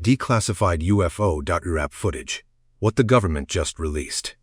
Declassified UFO.URAP footage. What the government just released.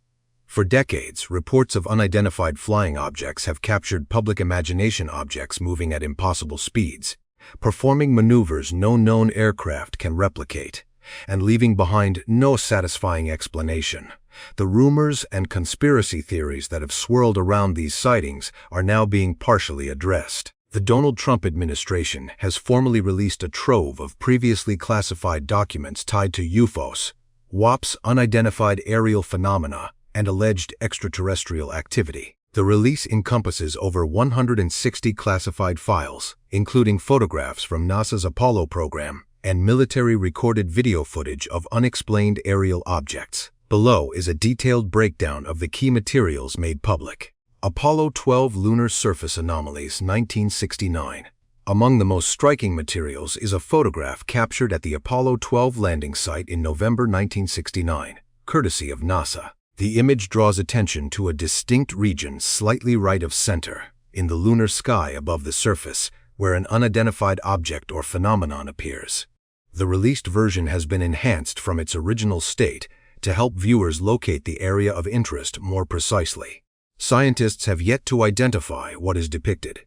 For decades, reports of unidentified flying objects have captured public imagination, objects moving at impossible speeds, performing maneuvers no known aircraft can replicate, and leaving behind no satisfying explanation. The rumors and conspiracy theories that have swirled around these sightings are now being partially addressed. The Donald Trump administration has formally released a trove of previously classified documents tied to UFOs, WAPs, unidentified aerial phenomena, and alleged extraterrestrial activity. The release encompasses over 160 classified files, including photographs from NASA's Apollo program and military-recorded video footage of unexplained aerial objects. Below is a detailed breakdown of the key materials made public. Apollo 12 Lunar Surface Anomalies, 1969. Among the most striking materials is a photograph captured at the Apollo 12 landing site in November 1969, courtesy of NASA. The image draws attention to a distinct region slightly right of center, in the lunar sky above the surface, where an unidentified object or phenomenon appears. The released version has been enhanced from its original state to help viewers locate the area of interest more precisely. Scientists have yet to identify what is depicted.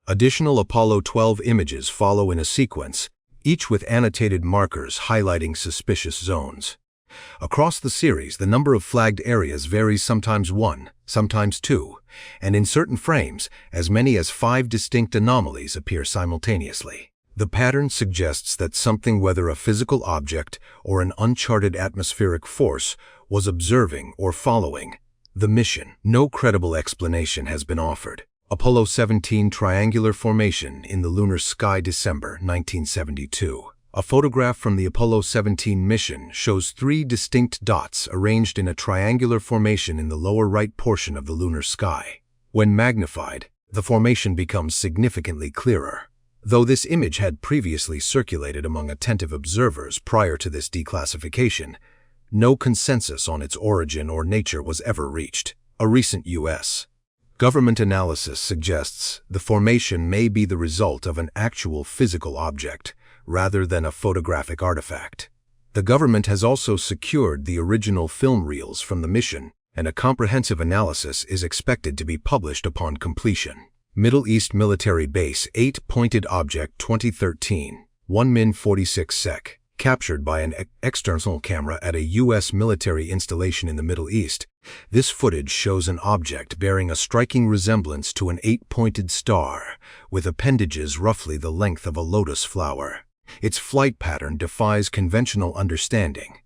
Additional Apollo 12 images follow in a sequence, each with annotated markers highlighting suspicious zones. Across the series, the number of flagged areas varies, sometimes 1, sometimes 2, and in certain frames, as many as 5 distinct anomalies appear simultaneously. The pattern suggests that something, whether a physical object or an uncharted atmospheric force, was observing or following the mission. No credible explanation has been offered. Apollo 17 Triangular Formation in the Lunar Sky, December 1972. A photograph from the Apollo 17 mission shows 3 distinct dots arranged in a triangular formation in the lower right portion of the lunar sky. When magnified, the formation becomes significantly clearer. Though this image had previously circulated among attentive observers prior to this declassification, no consensus on its origin or nature was ever reached. A recent U.S. government analysis suggests the formation may be the result of an actual physical object, rather than a photographic artifact. The government has also secured the original film reels from the mission, and a comprehensive analysis is expected to be published upon completion. Middle East Military Base 8 Pointed Object 2013, 1 Min 46 Sec. Captured by an external camera at a U.S. military installation in the Middle East. This footage shows an object bearing a striking resemblance to an 8-pointed star, with appendages roughly the length of a lotus flower. Its flight pattern defies conventional understanding.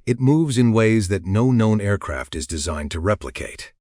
It moves in ways that no known aircraft is designed to replicate.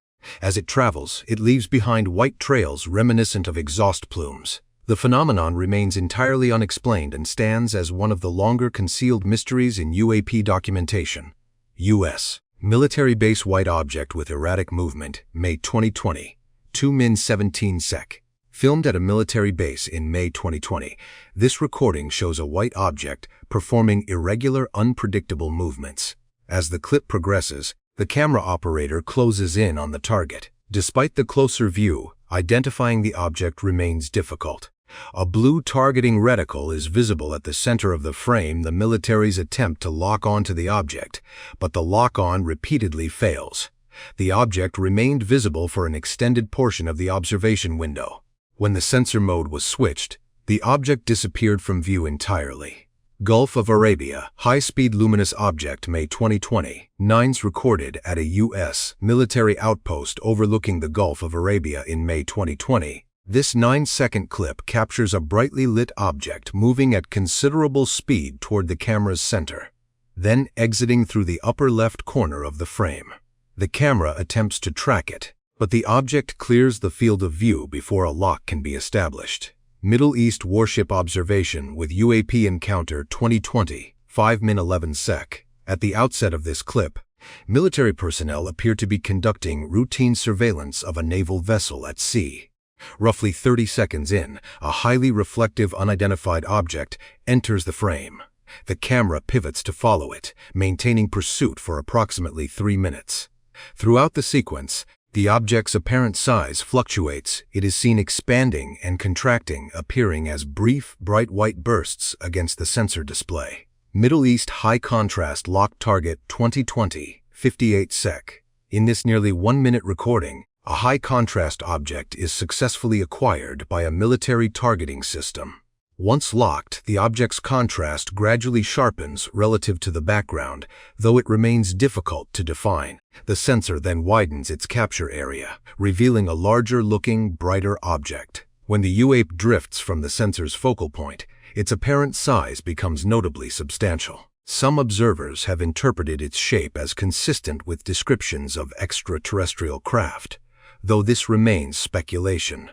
As it travels, it leaves behind white trails reminiscent of exhaust plumes. The phenomenon remains entirely unexplained and stands as one of the longer concealed mysteries in UAP documentation. U.S. Military Base White Object with Erratic Movement, May 2020, 2 Min 17 Sec. Filmed at a military base in May 2020, this recording shows a white object performing irregular, unpredictable movements. As the clip progresses, the camera operator closes in on the target. Despite the closer view, identifying the object remains difficult. A blue targeting reticle is visible at the center of the frame. The military's attempt to lock onto the object, but the lock-on repeatedly fails. The object remained visible for an extended portion of the observation window. When the sensor mode was switched, the object disappeared from view entirely. Gulf of Arabia, high-speed luminous object, May 2020. 9s recorded at a U.S. military outpost overlooking the Gulf of Arabia in May 2020. This 9-second clip captures a brightly lit object moving at considerable speed toward the camera's center, then exiting through the upper left corner of the frame. The camera attempts to track it, but the object clears the field of view before a lock can be established. Middle East Warship Observation with UAP Encounter 2020, 5 Min 11 Sec. At the outset of this clip, military personnel appear to be conducting routine surveillance of a naval vessel at sea. Roughly 30 seconds in, a highly reflective unidentified object enters the frame. The camera pivots to follow it, maintaining pursuit for approximately 3 minutes. Throughout the sequence, the object's apparent size fluctuates. It is seen expanding and contracting, appearing as brief, bright white bursts against the sensor display. Middle East High Contrast Locked Target 2020, 58 sec. In this nearly 1-minute recording, a high-contrast object is successfully acquired by a military targeting system. Once locked, the object's contrast gradually sharpens relative to the background, though it remains difficult to define. The sensor then widens its capture area, revealing a larger-looking, brighter object. When the UAP drifts from the sensor's focal point, its apparent size becomes notably substantial. Some observers have interpreted its shape as consistent with descriptions of extraterrestrial craft, though this remains speculation.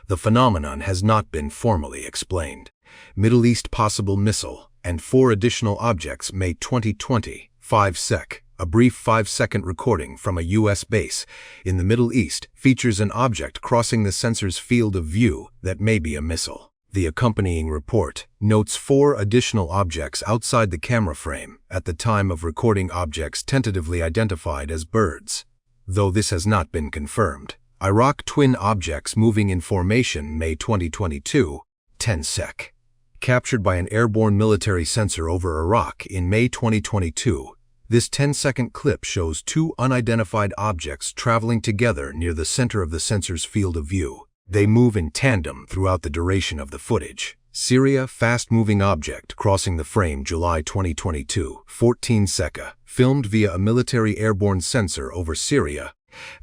The phenomenon has not been formally explained. Middle East Possible Missile and 4 additional objects May 2020, 5 sec. A brief 5-second recording from a U.S. base in the Middle East features an object crossing the sensor's field of view that may be a missile. The accompanying report notes 4 additional objects outside the camera frame at the time of recording, objects tentatively identified as birds, though this has not been confirmed. Iraq twin objects moving in formation May 2022, 10 sec. Captured by an airborne military sensor over Iraq in May 2022. This 10-second clip shows 2 unidentified objects traveling together near the center of the sensor's field of view. They move in tandem throughout the duration of the footage. Syria fast-moving object crossing the frame July 2022, 14 sec. Filmed via a military airborne sensor over Syria.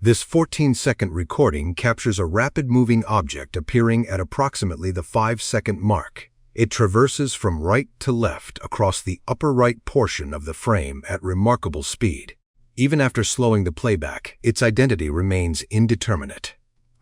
This 14-second recording captures a rapid-moving object appearing at approximately the 5-second mark. It traverses from right to left across the upper right portion of the frame at remarkable speed. Even after slowing the playback, its identity remains indeterminate.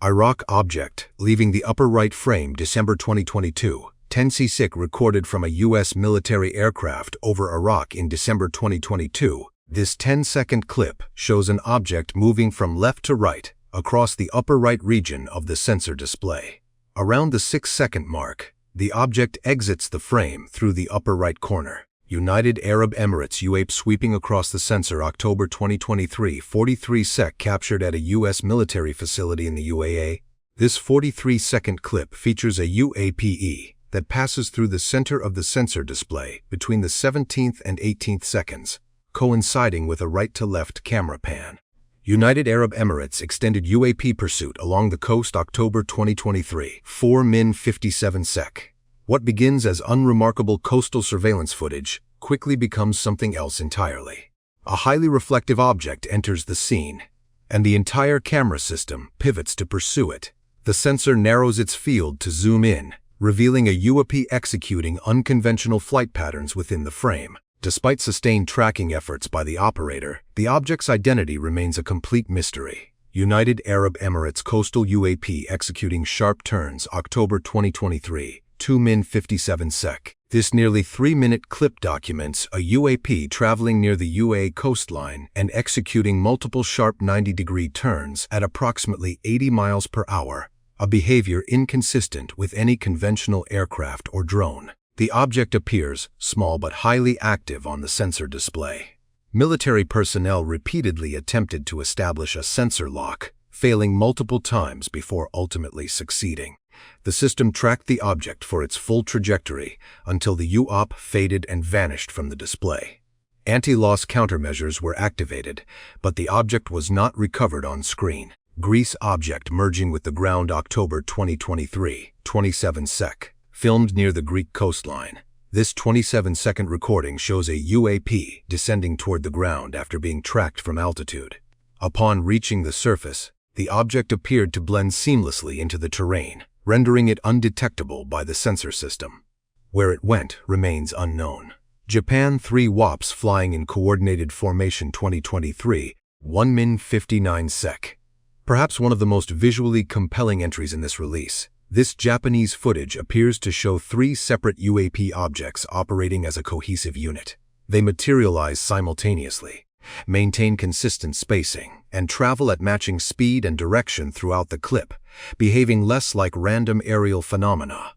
Iraq object leaving the upper right frame December 2022, 10 sec. Recorded from a U.S. military aircraft over Iraq in December 2022. This 10-second clip shows an object moving from left to right across the upper right region of the sensor display. Around the 6-second mark, the object exits the frame through the upper right corner. United Arab Emirates UAP sweeping across the sensor October 2023, 43 sec. Captured at a U.S. military facility in the UAE. This 43-second clip features a UAPE that passes through the center of the sensor display between the 17th and 18th seconds, coinciding with a right-to-left camera pan. United Arab Emirates extended UAP pursuit along the coast October 2023, 4min 57 sec. What begins as unremarkable coastal surveillance footage quickly becomes something else entirely. A highly reflective object enters the scene, and the entire camera system pivots to pursue it. The sensor narrows its field to zoom in, revealing a UAP executing unconventional flight patterns within the frame. Despite sustained tracking efforts by the operator, the object's identity remains a complete mystery. United Arab Emirates coastal UAP executing sharp turns October 2023, 2min 57 sec. This nearly 3-minute clip documents a UAP traveling near the UAE coastline and executing multiple sharp 90-degree turns at approximately 80 miles per hour, a behavior inconsistent with any conventional aircraft or drone. The object appears small but highly active on the sensor display. Military personnel repeatedly attempted to establish a sensor lock, failing multiple times before ultimately succeeding. The system tracked the object for its full trajectory until the UAP faded and vanished from the display. Anti-loss countermeasures were activated, but the object was not recovered on screen. Greece object merging with the ground October 2023, 27 sec. Filmed near the Greek coastline. This 27-second recording shows a UAP descending toward the ground after being tracked from altitude. Upon reaching the surface, the object appeared to blend seamlessly into the terrain, rendering it undetectable by the sensor system. Where it went remains unknown. Japan 3 WAPs flying in coordinated formation 2023, 1min 59 sec. Perhaps one of the most visually compelling entries in this release. This Japanese footage appears to show 3 separate UAP objects operating as a cohesive unit. They materialize simultaneously, maintain consistent spacing, and travel at matching speed and direction throughout the clip, behaving less like random aerial phenomena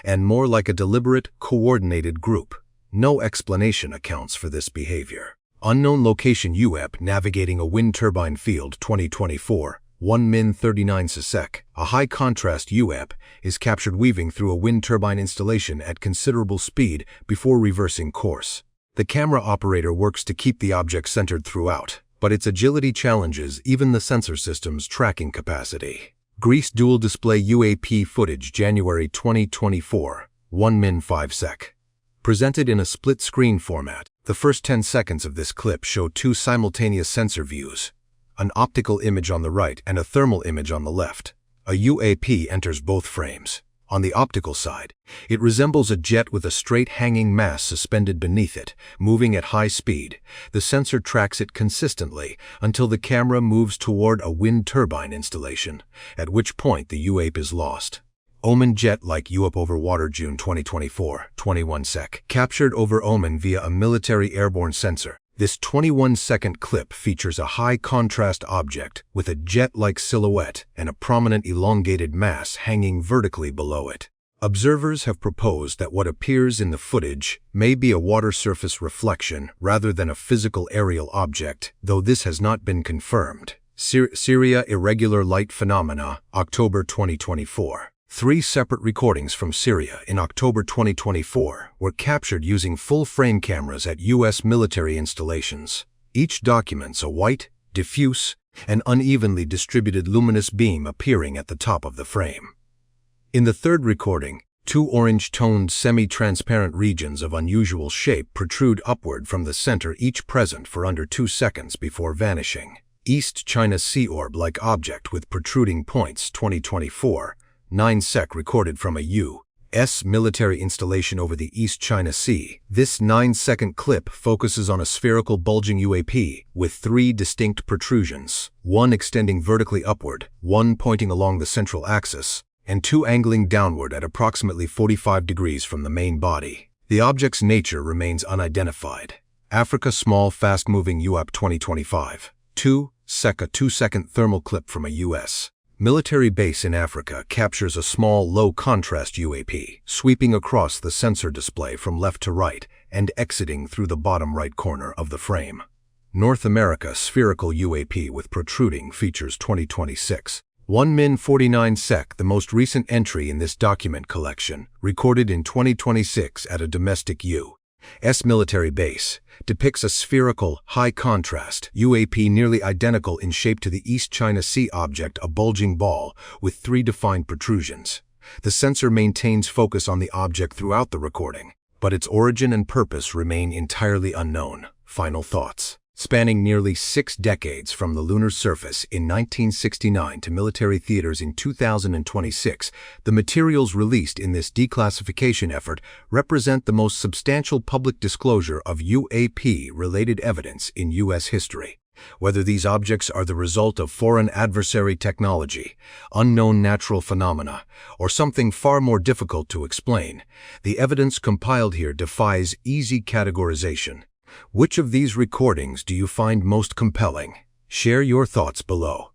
and more like a deliberate, coordinated group. No explanation accounts for this behavior. Unknown location UAP navigating a wind turbine field 2024. 1min 39 sec. A high-contrast UAP is captured weaving through a wind turbine installation at considerable speed before reversing course. The camera operator works to keep the object centered throughout, but its agility challenges even the sensor system's tracking capacity. Greece dual display UAP footage January 2024, 1 min 5 sec. Presented in a split-screen format, the first 10 seconds of this clip show two simultaneous sensor views, an optical image on the right and a thermal image on the left. A UAP enters both frames. On the optical side, it resembles a jet with a straight hanging mass suspended beneath it, moving at high speed. The sensor tracks it consistently until the camera moves toward a wind turbine installation, at which point the UAP is lost. Oman jet-like UAP over water June 2024, 21 sec. Captured over Oman via a military airborne sensor. This 21-second clip features a high-contrast object with a jet-like silhouette and a prominent elongated mass hanging vertically below it. Observers have proposed that what appears in the footage may be a water surface reflection rather than a physical aerial object, though this has not been confirmed. Syria Irregular Light Phenomena, October 2024. 3 separate recordings from Syria in October 2024 were captured using full-frame cameras at U.S. military installations. Each documents a white, diffuse, and unevenly distributed luminous beam appearing at the top of the frame. In the third recording, 2 orange-toned semi-transparent regions of unusual shape protrude upward from the center, each present for under 2 seconds before vanishing. East China Sea orb-like object with protruding points 2024. 9 sec recorded from a U.S. military installation over the East China Sea. This 9-second clip focuses on a spherical bulging UAP with 3 distinct protrusions, one extending vertically upward, one pointing along the central axis, and 2 angling downward at approximately 45 degrees from the main body. The object's nature remains unidentified. Africa small fast-moving UAP 2025. 2 sec. A 2-second thermal clip from a U.S. military base in Africa captures a small, low-contrast UAP, sweeping across the sensor display from left to right and exiting through the bottom right corner of the frame. North America spherical UAP with protruding features 2026. 1 min 49 sec. The most recent entry in this document collection, recorded in 2026 at a domestic U.S. military base, depicts a spherical, high-contrast UAP nearly identical in shape to the East China Sea object, a bulging ball with 3 defined protrusions. The sensor maintains focus on the object throughout the recording, but its origin and purpose remain entirely unknown. Final thoughts. Spanning nearly 6 decades from the lunar surface in 1969 to military theaters in 2026, the materials released in this declassification effort represent the most substantial public disclosure of UAP-related evidence in U.S. history. Whether these objects are the result of foreign adversary technology, unknown natural phenomena, or something far more difficult to explain, the evidence compiled here defies easy categorization. Which of these recordings do you find most compelling? Share your thoughts below.